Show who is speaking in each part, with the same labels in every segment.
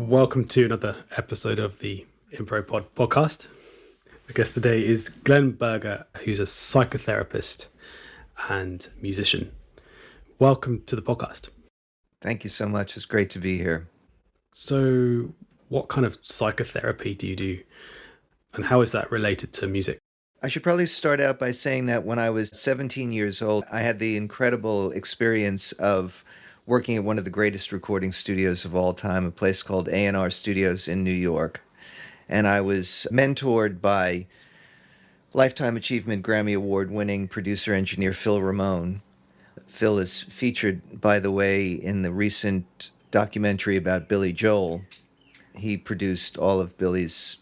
Speaker 1: Welcome to another episode of the Impro Pod podcast. My guest today is Glenn Berger, who's a psychotherapist and musician. Welcome to the podcast.
Speaker 2: Thank you so much. It's great to be here.
Speaker 1: So, what kind of psychotherapy do you do, and how is that related to music?
Speaker 2: I should probably start out by saying that when I was 17 years old, I had the incredible experience of working at one of the greatest recording studios of all time, a place called A&R Studios in New York. And I was mentored by Lifetime Achievement Grammy Award winning producer engineer Phil Ramone. Phil is featured, by the way, in the recent documentary about Billy Joel. He produced all of Billy's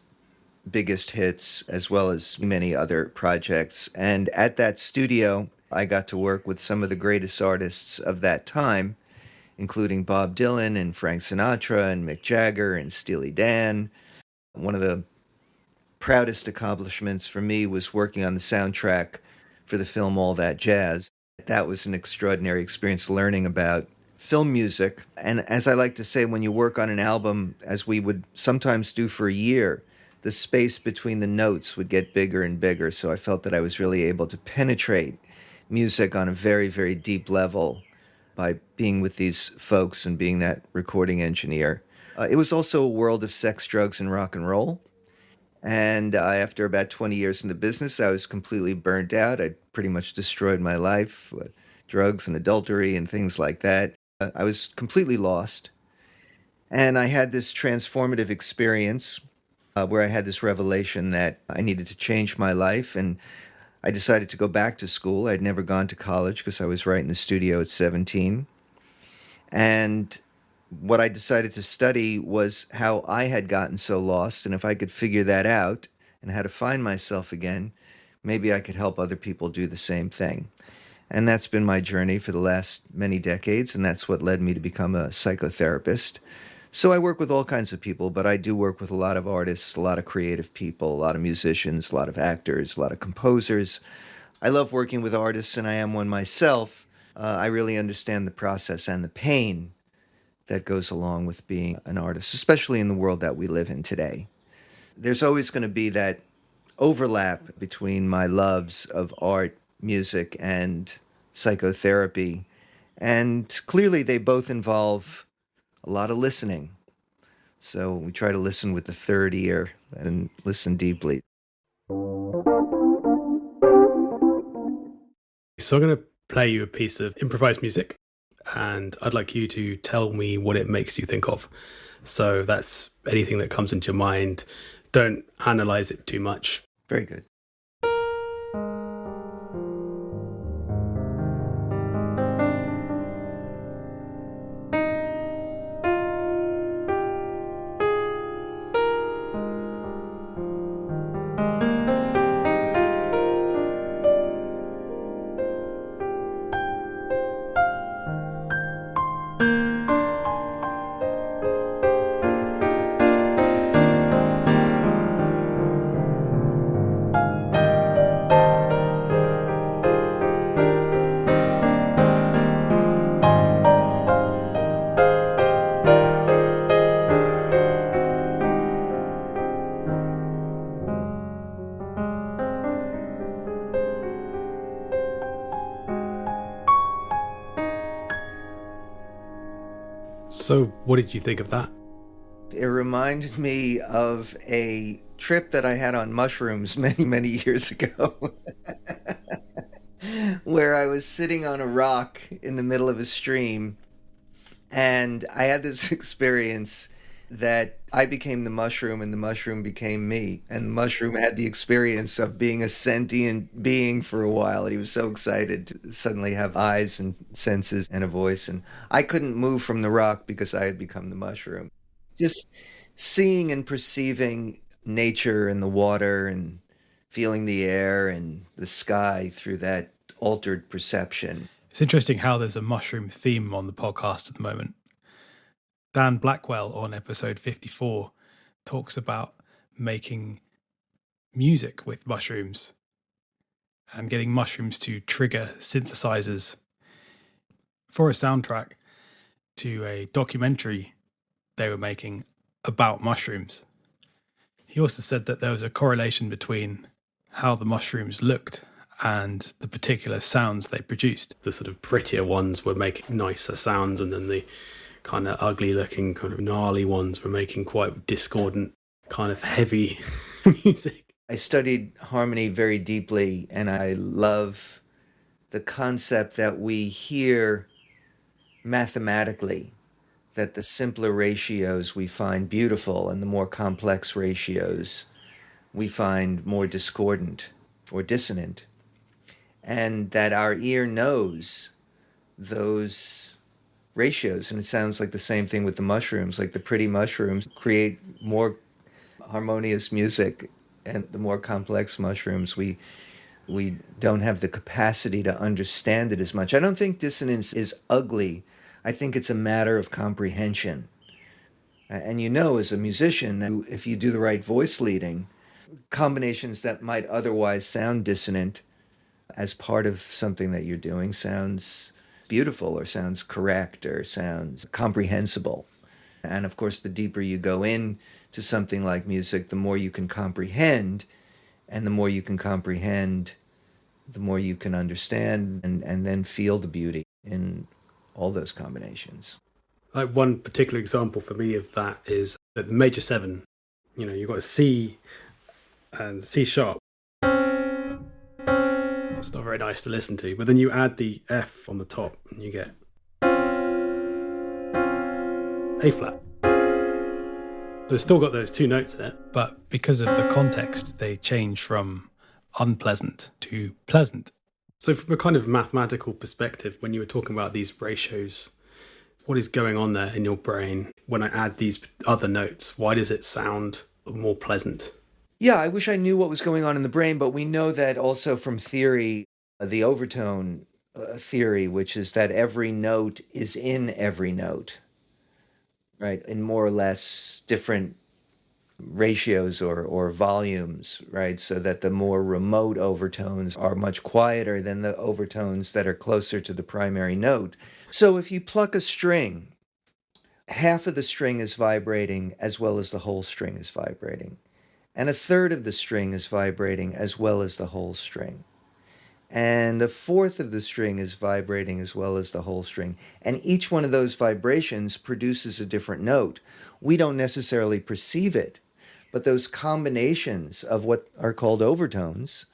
Speaker 2: biggest hits as well as many other projects. And at that studio, I got to work with some of the greatest artists of that time, including Bob Dylan and Frank Sinatra and Mick Jagger and Steely Dan. One of the proudest accomplishments for me was working on the soundtrack for the film All That Jazz. That was an extraordinary experience learning about film music. And as I like to say, when you work on an album, as we would sometimes do for a year, the space between the notes would get bigger and bigger. So I felt that I was really able to penetrate music on a very, very deep level by being with these folks and being that recording engineer. It was also a world of sex, drugs, and rock and roll. And after about 20 years in the business, I was completely burnt out. I'd pretty much destroyed my life with drugs and adultery and things like that. I was completely lost. And I had this transformative experience where I had this revelation that I needed to change my life. And I decided to go back to school. I'd never gone to college because I was right in the studio at 17. And what I decided to study was how I had gotten so lost. And if I could figure that out and how to find myself again, maybe I could help other people do the same thing. And that's been my journey for the last many decades. And that's what led me to become a psychotherapist. So I work with all kinds of people, but I do work with a lot of artists, a lot of creative people, a lot of musicians, a lot of actors, a lot of composers. I love working with artists, and I am one myself. I really understand the process and the pain that goes along with being an artist, especially in the world that we live in today. There's always going to be that overlap between my loves of art, music, and psychotherapy. And clearly they both involve a lot of listening. So we try to listen with the third ear and listen deeply.
Speaker 1: So I'm going to play you a piece of improvised music, and I'd like you to tell me what it makes you think of. So that's anything that comes into your mind. Don't analyze it too much.
Speaker 2: Very good.
Speaker 1: So what did you think of that?
Speaker 2: It reminded me of a trip that I had on mushrooms many, many years ago, where I was sitting on a rock in the middle of a stream, and I had this experience that I became the mushroom and the mushroom became me. And the mushroom had the experience of being a sentient being for a while. And he was so excited to suddenly have eyes and senses and a voice. And I couldn't move from the rock because I had become the mushroom. Just seeing and perceiving nature and the water and feeling the air and the sky through that altered perception.
Speaker 3: It's interesting how there's a mushroom theme on the podcast at the moment. Dan Blackwell on episode 54 talks about making music with mushrooms and getting mushrooms to trigger synthesizers for a soundtrack to a documentary they were making about mushrooms. He also said that there was a correlation between how the mushrooms looked and the particular sounds they produced.
Speaker 1: The sort of prettier ones were making nicer sounds, and then the kind of ugly looking, kind of gnarly ones were making quite discordant, kind of heavy music.
Speaker 2: I studied harmony very deeply, and I love the concept that we hear mathematically, that the simpler ratios we find beautiful, and the more complex ratios we find more discordant or dissonant, and that our ear knows those ratios. And it sounds like the same thing with the mushrooms. Like the pretty mushrooms create more harmonious music, and the more complex mushrooms, we don't have the capacity to understand it as much. I don't think dissonance is ugly. I think it's a matter of comprehension. And you know, as a musician, that if you do the right voice leading, combinations that might otherwise sound dissonant as part of something that you're doing sounds beautiful, or sounds correct, or sounds comprehensible. And of course, the deeper you go in to something like music, the more you can comprehend, and the more you can comprehend, the more you can understand, and then feel the beauty in all those combinations.
Speaker 1: Like one particular example for me of that is that the major seven, you've got a C and C sharp. It's not very nice to listen to, but then you add the F on the top and you get A flat. So it's still got those two notes in it.
Speaker 3: But because of the context, they change from unpleasant to pleasant.
Speaker 1: So from a kind of mathematical perspective, when you were talking about these ratios, what is going on there in your brain when I add these other notes? Why does it sound more pleasant?
Speaker 2: Yeah, I wish I knew what was going on in the brain, but we know that also from theory, the overtone theory, which is that every note is in every note, right, in more or less different ratios or volumes, right, so that the more remote overtones are much quieter than the overtones that are closer to the primary note. So if you pluck a string, half of the string is vibrating as well as the whole string is vibrating. And a third of the string is vibrating as well as the whole string. And a fourth of the string is vibrating as well as the whole string. And each one of those vibrations produces a different note. We don't necessarily perceive it, but those combinations of what are called overtones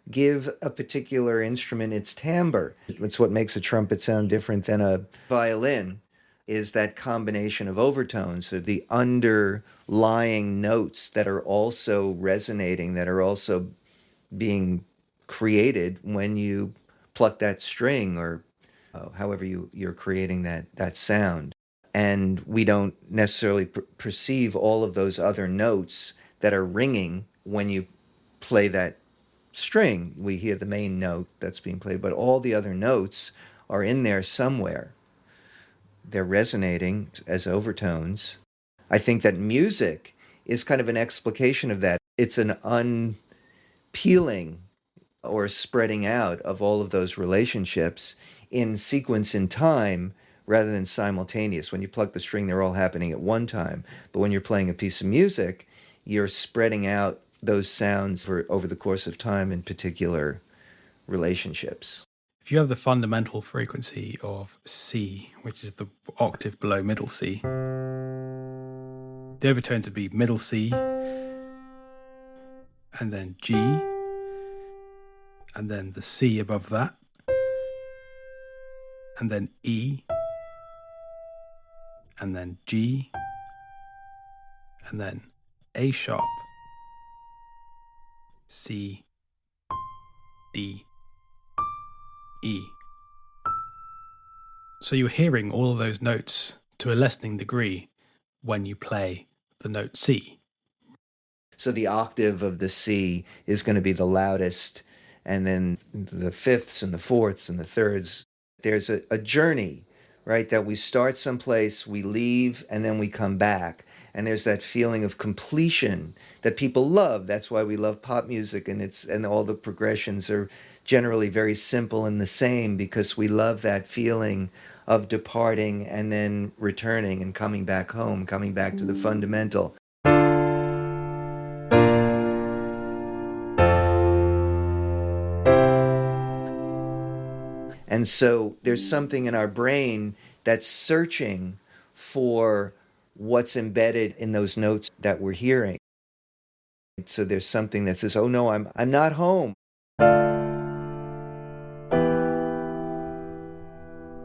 Speaker 2: give a particular instrument its timbre. It's what makes a trumpet sound different than a violin, is that combination of overtones, or the underlying notes that are also resonating, that are also being created when you pluck that string, or however you're creating that sound. And we don't necessarily perceive all of those other notes that are ringing when you play that string. We hear the main note that's being played, but all the other notes are in there somewhere. They're resonating as overtones. I think that music is kind of an explication of that. It's an unpeeling or spreading out of all of those relationships in sequence in time rather than simultaneous. When you pluck the string, they're all happening at one time. But when you're playing a piece of music, you're spreading out those sounds over the course of time in particular relationships.
Speaker 3: If you have the fundamental frequency of C, which is the octave below middle C, the overtones would be middle C, and then G, and then the C above that, and then E, and then G, and then A sharp, C, D, E. So you're hearing all of those notes to a lessening degree when you play the note C.
Speaker 2: So the octave of the C is going to be the loudest, and then the fifths and the fourths and the thirds. There's a journey, right, that we start someplace, we leave, and then we come back. And there's that feeling of completion that people love. That's why we love pop music, and all the progressions are generally very simple and the same, because we love that feeling of departing and then returning and coming back home, coming back to the fundamental. And so there's something in our brain that's searching for what's embedded in those notes that we're hearing. So there's something that says, "Oh no, I'm not home.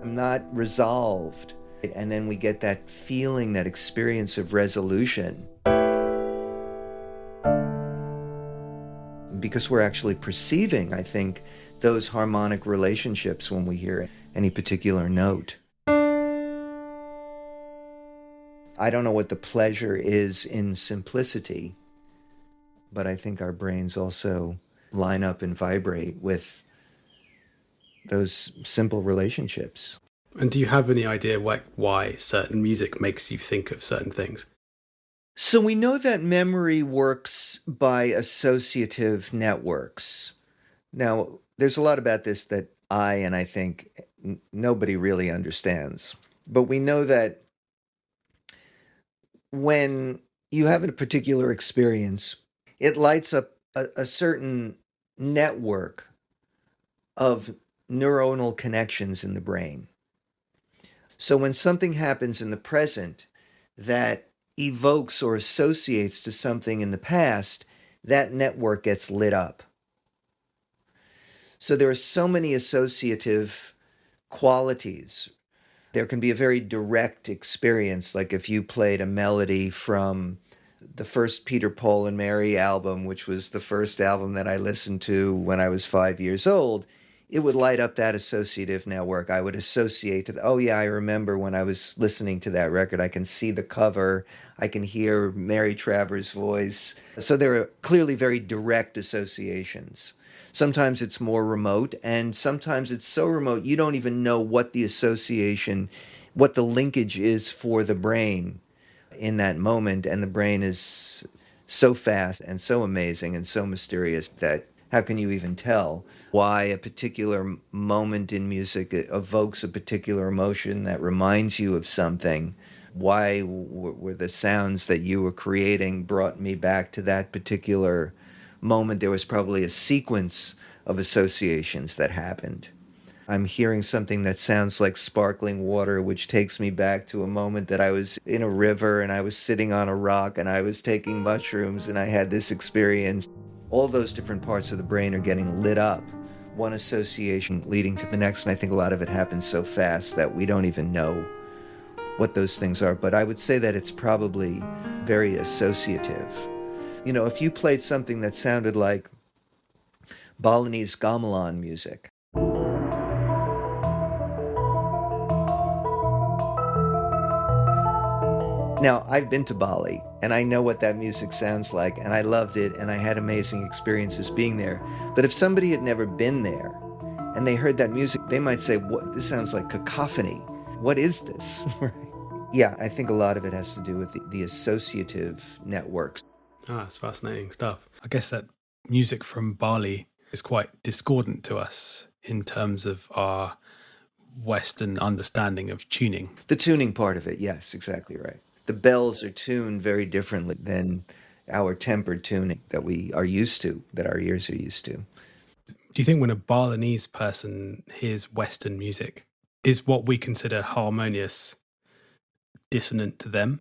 Speaker 2: I'm not resolved." And then we get that feeling, that experience of resolution, because we're actually perceiving, I think, those harmonic relationships when we hear any particular note. I don't know what the pleasure is in simplicity, but I think our brains also line up and vibrate with those simple relationships.
Speaker 1: And do you have any idea why certain music makes you think of certain things?
Speaker 2: So we know that memory works by associative networks. Now, there's a lot about this that I think nobody really understands. But we know that when you have a particular experience, it lights up a certain network of neuronal connections in the brain. So when something happens in the present that evokes or associates to something in the past, that network gets lit up. So there are so many associative qualities. There can be a very direct experience, like if you played a melody from the first Peter, Paul and Mary album, which was the first album that I listened to when I was 5 years old, it would light up that associative network. I would associate to, oh yeah, I remember when I was listening to that record. I can see the cover. I can hear Mary Travers' voice. So there are clearly very direct associations. Sometimes it's more remote, and sometimes it's so remote you don't even know what the association, what the linkage is for the brain in that moment. And the brain is so fast and so amazing and so mysterious that how can you even tell why a particular moment in music evokes a particular emotion that reminds you of something? Why were the sounds that you were creating brought me back to that particular moment? There was probably a sequence of associations that happened. I'm hearing something that sounds like sparkling water, which takes me back to a moment that I was in a river and I was sitting on a rock and I was taking mushrooms and I had this experience. All those different parts of the brain are getting lit up, one association leading to the next. And I think a lot of it happens so fast that we don't even know what those things are. But I would say that it's probably very associative. You know, if you played something that sounded like Balinese gamelan music, now, I've been to Bali, and I know what that music sounds like, and I loved it, and I had amazing experiences being there. But if somebody had never been there, and they heard that music, they might say, "What? This sounds like cacophony. What is this?" Yeah, I think a lot of it has to do with the associative networks.
Speaker 1: It's fascinating stuff.
Speaker 3: I guess that music from Bali is quite discordant to us in terms of our Western understanding of tuning.
Speaker 2: The tuning part of it, yes, exactly right. The bells are tuned very differently than our tempered tuning that we are used to, that our ears are used to.
Speaker 3: Do you think when a Balinese person hears Western music, is what we consider harmonious dissonant to them?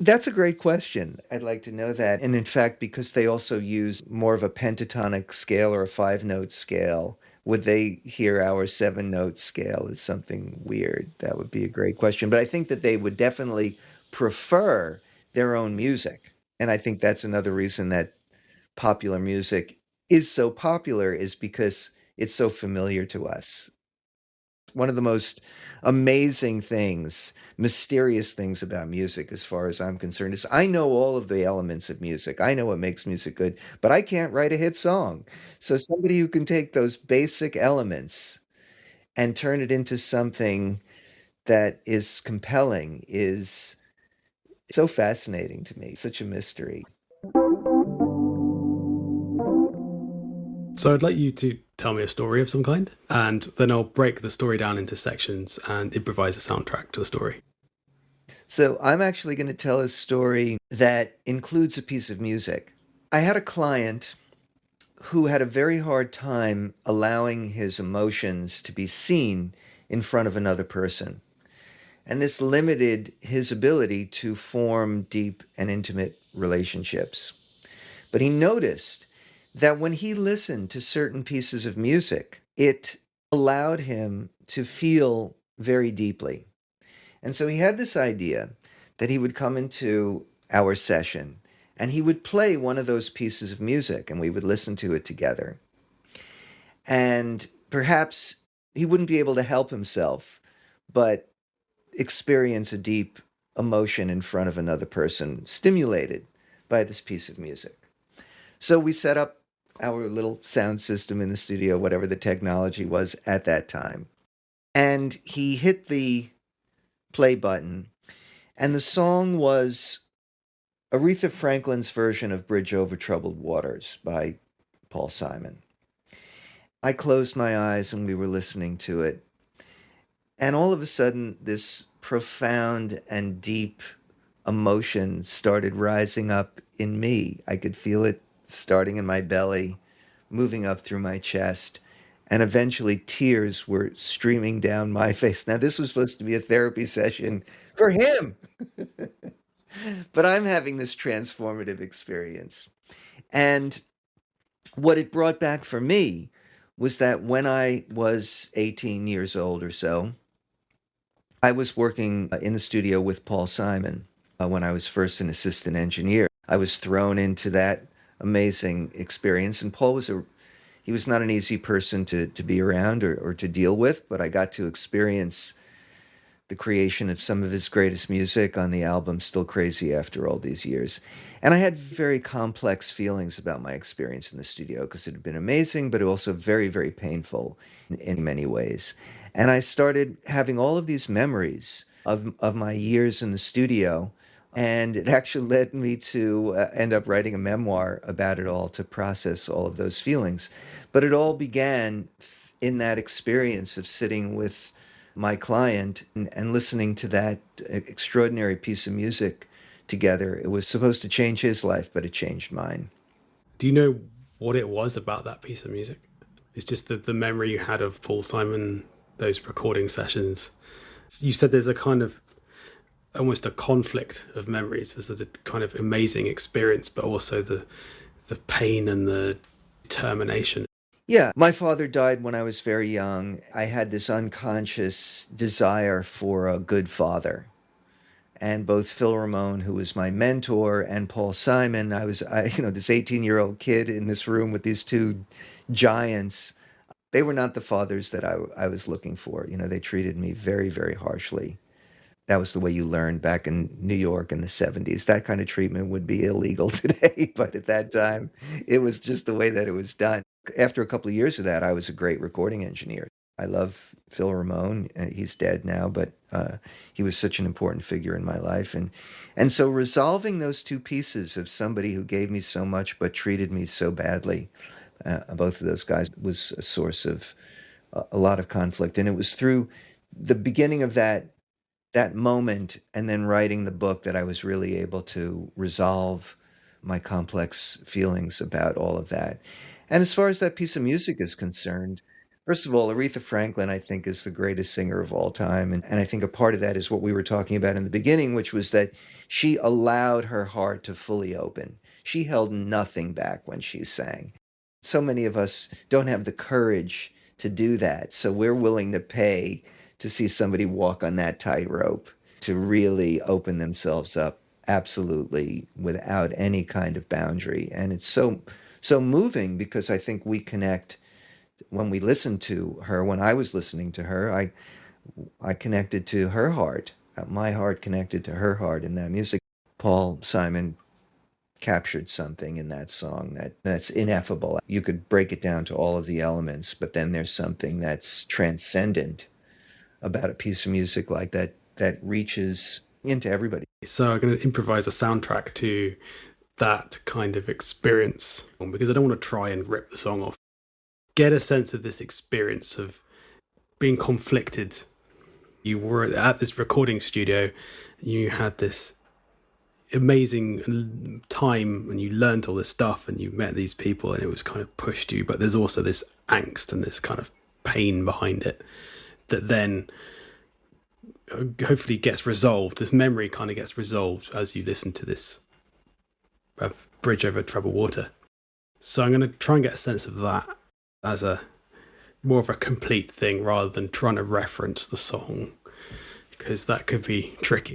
Speaker 2: That's a great question. I'd like to know that. And in fact, because they also use more of a pentatonic scale or a 5-note scale, would they hear our 7-note scale as something weird? That would be a great question. But I think that they would definitely prefer their own music. And I think that's another reason that popular music is so popular, is because it's so familiar to us. One of the most amazing things, mysterious things about music, as far as I'm concerned, is I know all of the elements of music. I know what makes music good, but I can't write a hit song. So somebody who can take those basic elements and turn it into something that is compelling is so fascinating to me, such a mystery.
Speaker 1: So I'd like you to tell me a story of some kind, and then I'll break the story down into sections and improvise a soundtrack to the story.
Speaker 2: So I'm actually going to tell a story that includes a piece of music. I had a client who had a very hard time allowing his emotions to be seen in front of another person. And this limited his ability to form deep and intimate relationships. But he noticed that when he listened to certain pieces of music, it allowed him to feel very deeply. And so he had this idea that he would come into our session and he would play one of those pieces of music and we would listen to it together. And perhaps he wouldn't be able to help himself, but experience a deep emotion in front of another person, stimulated by this piece of music. So we set up our little sound system in the studio, whatever the technology was at that time. And he hit the play button, and the song was Aretha Franklin's version of Bridge Over Troubled Waters by Paul Simon. I closed my eyes and we were listening to it. And all of a sudden, this profound and deep emotion started rising up in me. I could feel it starting in my belly, moving up through my chest, and eventually tears were streaming down my face. Now, this was supposed to be a therapy session for him, but I'm having this transformative experience. And what it brought back for me was that when I was 18 years old or so, I was working in the studio with Paul Simon when I was first an assistant engineer. I was thrown into that amazing experience, and Paul was he was not an easy person to be around or to deal with, but I got to experience the creation of some of his greatest music on the album Still Crazy After All These Years. And I had very complex feelings about my experience in the studio because it had been amazing, but also very, very painful in many ways. And I started having all of these memories of my years in the studio. And it actually led me to end up writing a memoir about it all to process all of those feelings. But it all began in that experience of sitting with my client and listening to that extraordinary piece of music together. It was supposed to change his life, but it changed mine.
Speaker 1: Do you know what it was about that piece of music? It's just the memory you had of Paul Simon, those recording sessions. You said there's a kind of almost a conflict of memories. There's a kind of amazing experience, but also the pain and the determination.
Speaker 2: Yeah, my father died when I was very young. I had this unconscious desire for a good father. And both Phil Ramone, who was my mentor, and Paul Simon, this 18-year-old kid in this room with these two giants. They were not the fathers that I was looking for. They treated me very, very harshly. That was the way you learned back in New York in the 70s. That kind of treatment would be illegal today, but at that time, it was just the way that it was done. After a couple of years of that, I was a great recording engineer. I love Phil Ramone. He's dead now, but he was such an important figure in my life. And so resolving those two pieces of somebody who gave me so much but treated me so badly, both of those guys, was a source of a lot of conflict. And it was through the beginning of that moment and then writing the book that I was really able to resolve my complex feelings about all of that. And as far as that piece of music is concerned, first of all, Aretha Franklin, I think, is the greatest singer of all time. And I think a part of that is what we were talking about in the beginning, which was that she allowed her heart to fully open. She held nothing back when she sang. So many of us don't have the courage to do that. So we're willing to pay to see somebody walk on that tightrope, to really open themselves up absolutely without any kind of boundary. And it's so moving because I think we connect when we listen to her. When I was listening to her, I connected to her heart. My heart connected to her heart in that music. Paul Simon captured something in that song that's ineffable. You could break it down to all of the elements, but then there's something that's transcendent about a piece of music like that that reaches into everybody.
Speaker 1: So I'm going to improvise a soundtrack to that kind of experience because I don't want to try and rip the song off. get a sense of this experience of being conflicted. You were at this recording studio, you had this amazing time and you learned all this stuff and you met these people and it was kind of pushed you, but there's also this angst and this kind of pain behind it that then hopefully gets resolved. This memory kind of gets resolved as you listen to this bridge over troubled water. So I'm going to try and get a sense of that as a more of a complete thing rather than trying to reference the song, because that could be tricky.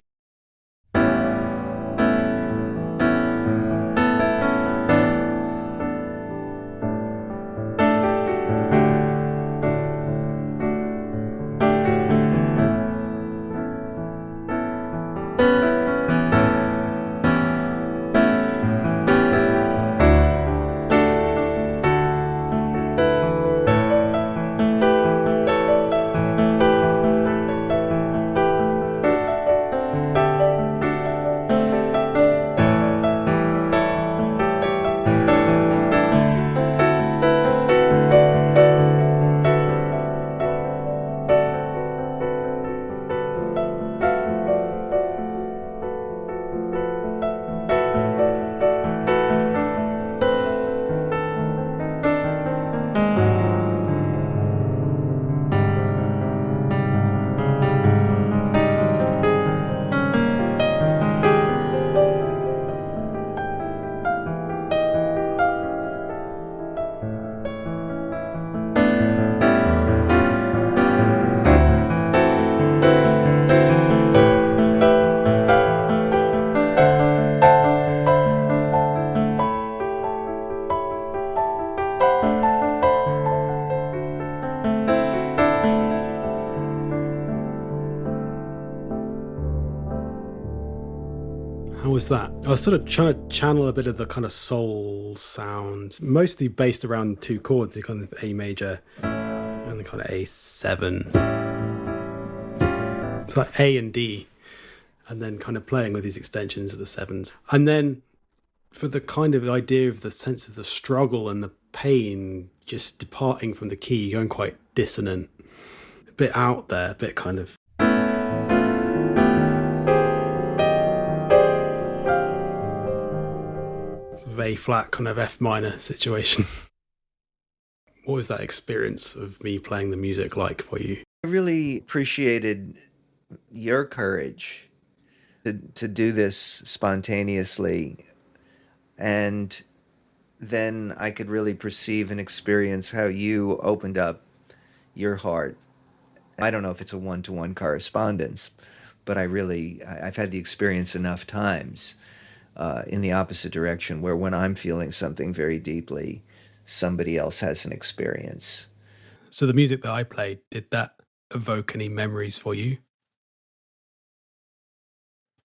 Speaker 1: How was that? I was sort of trying to channel a bit of the kind of soul sound, mostly based around two chords, the kind of A major and the kind of A7. It's like A and D, and then kind of playing with these extensions of the sevens. And then for the kind of idea of the sense of the struggle and the pain, just departing from the key, going quite dissonant, a bit out there, a bit kind of A flat kind of F minor situation. What was that experience of me playing the music like for you?
Speaker 2: I really appreciated your courage to do this spontaneously. And then I could really perceive and experience how you opened up your heart. I don't know if it's a one-to-one correspondence, but I've had the experience enough times in the opposite direction, where when I'm feeling something very deeply, somebody else has an experience.
Speaker 1: So the music that I played, did that evoke any memories for you?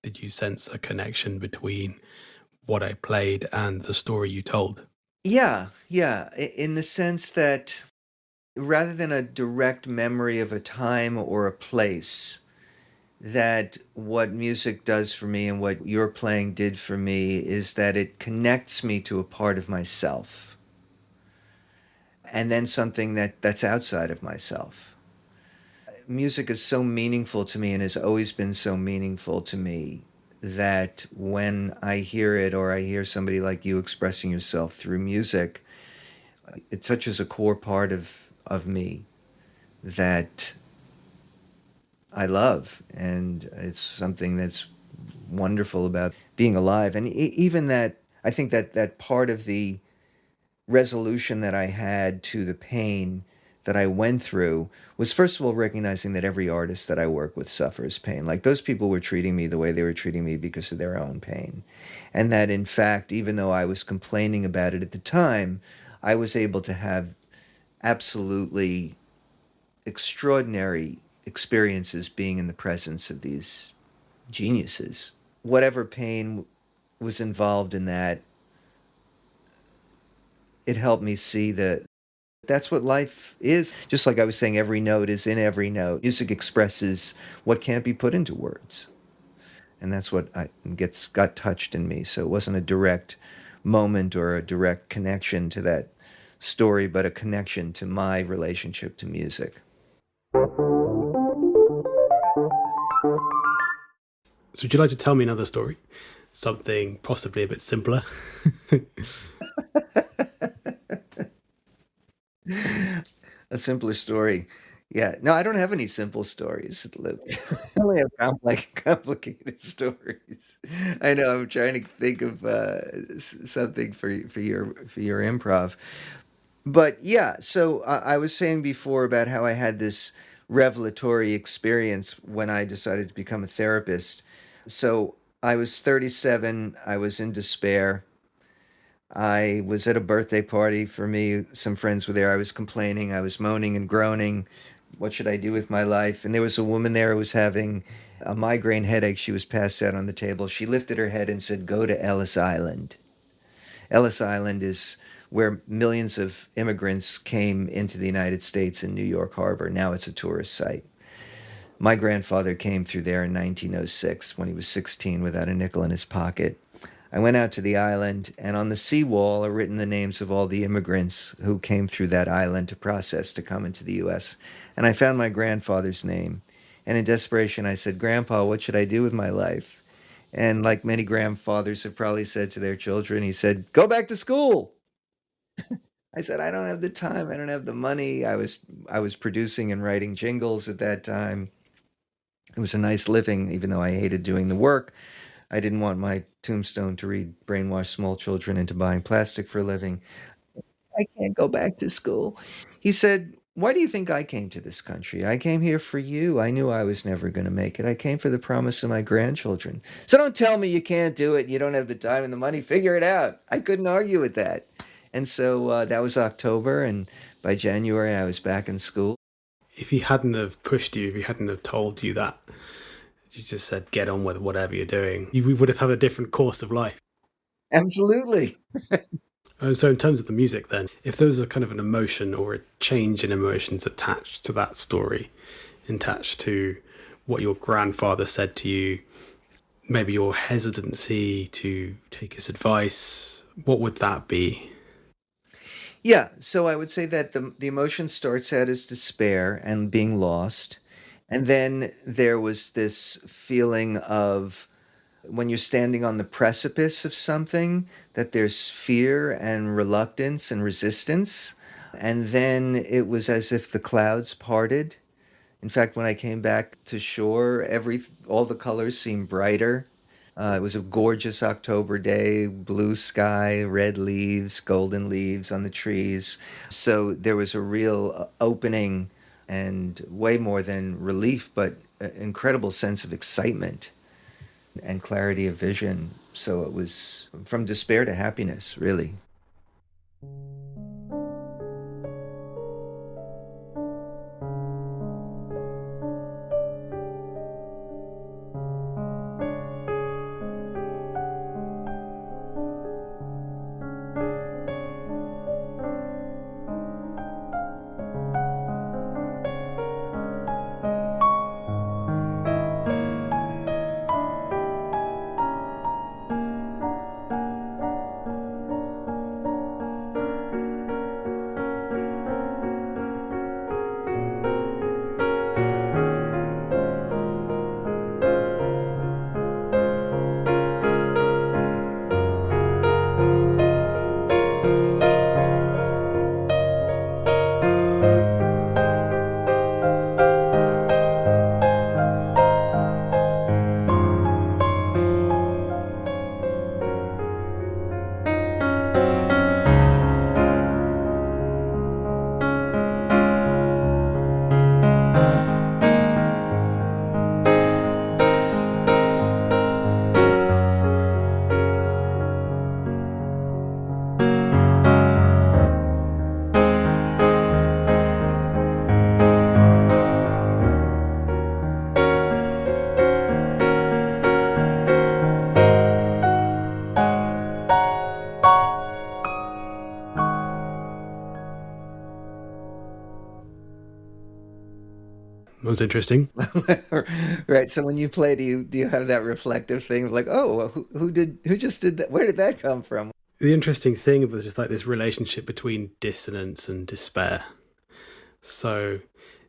Speaker 1: Did you sense a connection between what I played and the story you told?
Speaker 2: Yeah, in the sense that rather than a direct memory of a time or a place, that what music does for me and what your playing did for me is that it connects me to a part of myself, and then something that's outside of myself. Music is so meaningful to me and has always been so meaningful to me that when I hear it, or I hear somebody like you expressing yourself through music, it touches a core part of me that I love, and it's something that's wonderful about being alive. And even that, I think that part of the resolution that I had to the pain that I went through was, first of all, recognizing that every artist that I work with suffers pain. Like, those people were treating me the way they were treating me because of their own pain. And that, in fact, even though I was complaining about it at the time, I was able to have absolutely extraordinary experiences being in the presence of these geniuses. Whatever pain was involved in that, it helped me see that that's what life is. Just like I was saying, every note is in every note. Music expresses what can't be put into words. And that's what got touched in me. So it wasn't a direct moment or a direct connection to that story, but a connection to my relationship to music.
Speaker 1: So would you like to tell me another story? Something possibly a bit simpler?
Speaker 2: A simpler story. Yeah. No, I don't have any simple stories. I only have complicated stories. I know. I'm trying to think of something for your improv. But yeah, so I was saying before about how I had this revelatory experience when I decided to become a therapist. So I was 37. I was in despair. I was at a birthday party for me. Some friends were there. I was complaining. I was moaning and groaning. What should I do with my life? And there was a woman there who was having a migraine headache. She was passed out on the table. She lifted her head and said, "Go to Ellis Island." Ellis Island is where millions of immigrants came into the United States in New York Harbor. Now it's a tourist site. My grandfather came through there in 1906 when he was 16 without a nickel in his pocket. I went out to the island, and on the seawall are written the names of all the immigrants who came through that island to process to come into the U.S. And I found my grandfather's name. And in desperation, I said, "Grandpa, what should I do with my life?" And like many grandfathers have probably said to their children, he said, "Go back to school." I said, "I don't have the time. I don't have the money." I was producing and writing jingles at that time. It was a nice living, even though I hated doing the work. I didn't want my tombstone to read "Brainwash small children into buying plastic for a living." I can't go back to school. He said, "Why do you think I came to this country? I came here for you. I knew I was never going to make it. I came for the promise of my grandchildren. So don't tell me you can't do it and you don't have the time and the money. Figure it out." I couldn't argue with that. And so that was October, and by January I was back in school.
Speaker 1: If he hadn't have pushed you, if he hadn't have told you that, he just said, get on with whatever you're doing, we would have had a different course of life.
Speaker 2: Absolutely.
Speaker 1: So in terms of the music then, if there was a kind of an emotion or a change in emotions attached to that story, attached to what your grandfather said to you, maybe your hesitancy to take his advice, what would that be?
Speaker 2: Yeah, so I would say that the emotion starts out as despair and being lost. And then there was this feeling of when you're standing on the precipice of something, that there's fear and reluctance and resistance. And then it was as if the clouds parted. In fact, when I came back to shore, all the colors seemed brighter. It was a gorgeous October day, blue sky, red leaves, golden leaves on the trees. So there was a real opening and way more than relief, but an incredible sense of excitement and clarity of vision. So it was from despair to happiness, really.
Speaker 1: That was interesting.
Speaker 2: Right. So when you play, do you have that reflective thing of like, oh, who just did that? Where did that come from?
Speaker 1: the interesting thing was just like this relationship between dissonance and despair. So,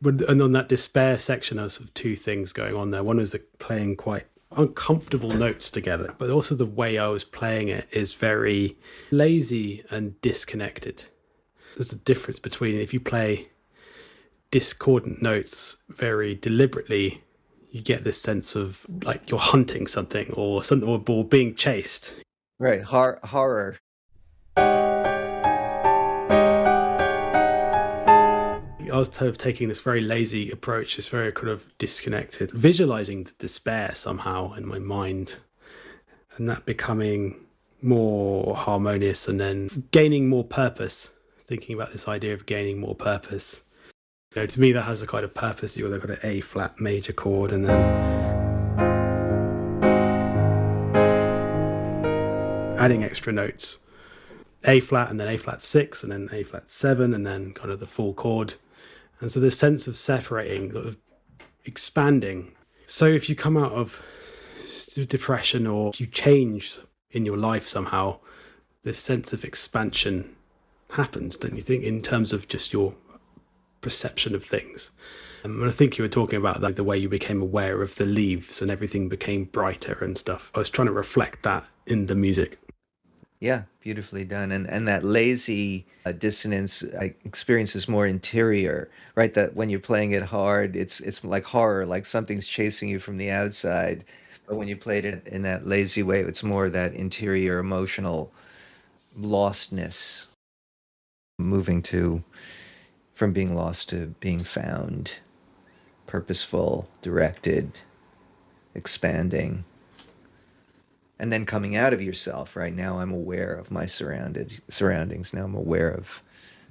Speaker 1: and on that despair section, there's sort of two things going on there. One was like playing quite uncomfortable notes together, but also the way I was playing it is very lazy and disconnected. There's a difference between if you play discordant notes very deliberately, you get this sense of like you're hunting something or something or being chased.
Speaker 2: Right. Horror.
Speaker 1: I was sort of taking this very lazy approach, this very kind of disconnected, visualizing the despair somehow in my mind, and that becoming more harmonious and then gaining more purpose, thinking about this idea of gaining more purpose. You know, to me, that has a kind of purpose. You've got an A flat major chord and then adding extra notes, A flat and then A flat 6 and then A flat 7 and then kind of the full chord. And so this sense of separating, sort of expanding. So if you come out of depression or you change in your life somehow, this sense of expansion happens, don't you think, in terms of just your perception of things? And I think you were talking about like the way you became aware of the leaves and everything became brighter and stuff. I was trying to reflect that in the music.
Speaker 2: Yeah, beautifully done. And that lazy dissonance I experience is more interior, right? That when you're playing it hard, it's like horror, like something's chasing you from the outside. But when you played it in that lazy way, it's more that interior emotional lostness, moving from being lost to being found, purposeful, directed, expanding. And then coming out of yourself, right? Now I'm aware of my surroundings. Now I'm aware of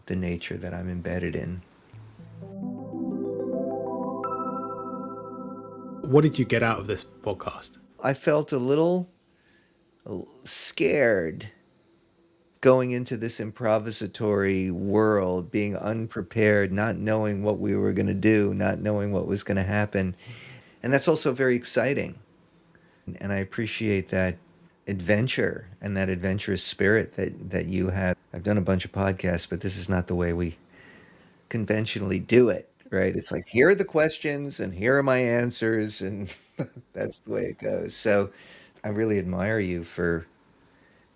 Speaker 2: the nature that I'm embedded in.
Speaker 1: What did you get out of this podcast?
Speaker 2: I felt a little scared going into this improvisatory world, being unprepared, not knowing what we were going to do, not knowing what was going to happen. And that's also very exciting. And I appreciate that adventure and that adventurous spirit that you have. I've done a bunch of podcasts, but this is not the way we conventionally do it, right? It's like, here are the questions and here are my answers, and that's the way it goes. So I really admire you for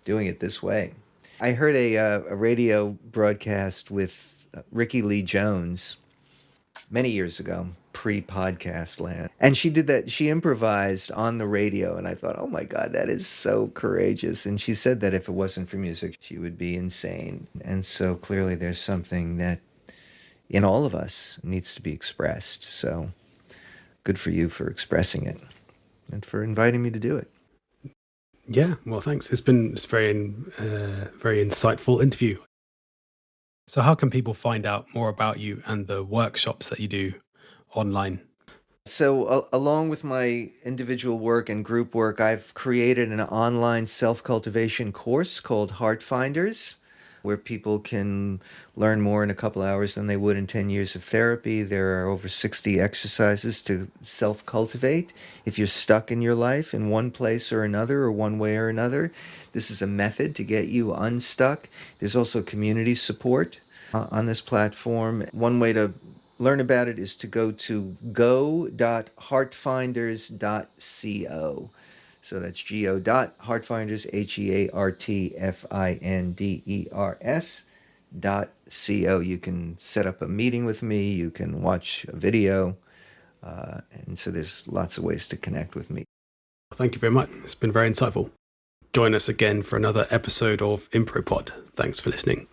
Speaker 2: doing it this way. I heard a radio broadcast with Ricky Lee Jones many years ago, pre-podcast land. And she did that. She improvised on the radio. And I thought, oh my God, that is so courageous. And she said that if it wasn't for music, she would be insane. And so clearly there's something that in all of us needs to be expressed. So good for you for expressing it and for inviting me to do it.
Speaker 1: Yeah, well, thanks. It's been a very insightful interview. So how can people find out more about you and the workshops that you do online?
Speaker 2: So along with my individual work and group work, I've created an online self-cultivation course called Heart Finders, where people can learn more in a couple hours than they would in 10 years of therapy. There are over 60 exercises to self-cultivate. If you're stuck in your life in one place or another, or one way or another, this is a method to get you unstuck. There's also community support on this platform. One way to learn about it is to go to go.heartfinders.co. So that's go.heartfinders, HEARTFINDERS.co. You can set up a meeting with me. You can watch a video. And so there's lots of ways to connect with me.
Speaker 1: Thank you very much. It's been very insightful. Join us again for another episode of ImproPod. Thanks for listening.